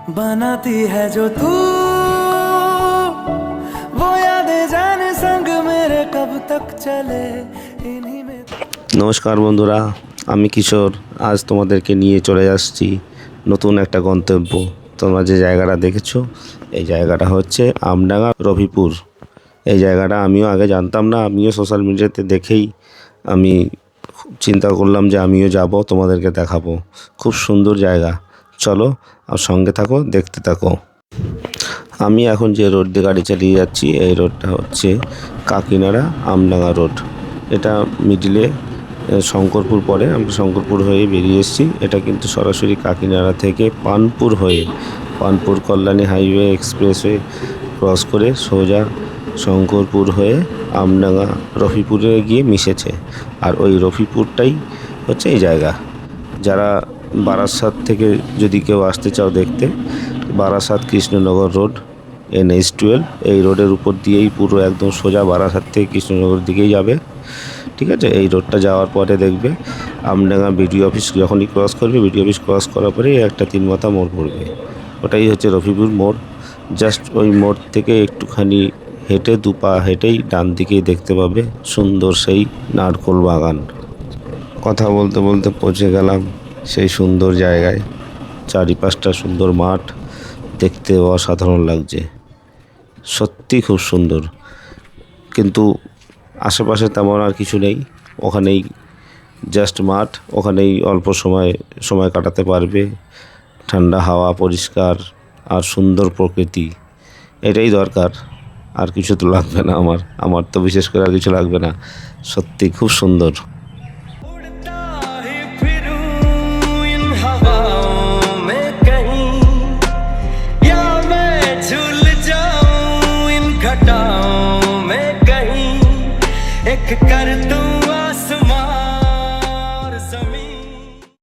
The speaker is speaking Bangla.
बनाती है जो तू वो यादें जाने संग मेरे कब तक चले इन्हीं में। নমস্কার বন্ধুরা, আমি কিশোর। আজ তোমাদেরকে নিয়ে চলে আসছি নতুন একটা গন্তব্য। তোমরা যে জায়গাটা দেখেছো, এই জায়গাটা হচ্ছে আমডাঙ্গা রফিপুর। এই জায়গাটা আমিও আগে জানতাম না, আমিও সোশ্যাল মিডিয়াতে দেখেই আমি চিন্তা করলাম যে আমিও যাব, তোমাদেরকে দেখাবো। খুব সুন্দর জায়গা, চলো আর সঙ্গে থাকো, দেখতে থাকো। আমি এখন যে রোড দিয়ে গাড়ি চালিয়ে যাচ্ছি, এই রোডটা হচ্ছে কাকিনাড়া আমডাঙ্গা রোড। এটা মিডিলে শঙ্করপুর পরে, আমরা শঙ্করপুর হয়ে বেরিয়ে এসেছি। এটা কিন্তু সরাসরি কাকিনাড়া থেকে পানপুর হয়ে, Panpur Kalyani highway expressway cross করে সোজা শঙ্করপুর হয়ে আমডাঙ্গা রফিপুরে গিয়ে মিশেছে। আর ওই রফিপুরটাই হচ্ছে এই জায়গা। যারা বারাসাত থেকে যদি কেউ আসতে চাও দেখতে, বারাসাত কৃষ্ণনগর রোড NH-12, এই রোডের উপর দিয়েই পুরো একদম সোজা বারাসাত থেকে কৃষ্ণনগর দিকেই যাবে। ঠিক আছে, এই রোডটা যাওয়ার পরে দেখবে আমডাঙ্গা বিডিও অফিস যখনই ক্রস করবে, বিডিও অফিস ক্রস করার পরেই একটা 3 মাথা মোড় পড়বে, ওটাই হচ্ছে রফিপুর মোড়। জাস্ট ওই মোড় থেকে একটুখানি হেঁটে, 2 পা হেঁটেই ডান দিকেই দেখতে পাবে সুন্দর সেই নারকোল বাগান। কথা বলতে বলতে পৌঁছে গেলাম সেই সুন্দর জায়গায়। চারিপাশটা সুন্দর মাঠ, দেখতে অসাধারণ লাগছে, সত্যি খুব সুন্দর। কিন্তু আশেপাশে তেমন আর কিছু নেই, ওখানেই জাস্ট মাঠ, ওখানেই অল্প সময় কাটাতে পারবে। ঠান্ডা হাওয়া, পরিষ্কার আর সুন্দর প্রকৃতি, এটাই দরকার। আর কিছু তো লাগবে না আমার তো বিশেষ করে আর কিছু লাগবে না। সত্যি খুব সুন্দর। उड़ता ही फिरूं इन हवाओं में कहीं, या मैं झूल जाऊं इन घटाओं में कहीं। एक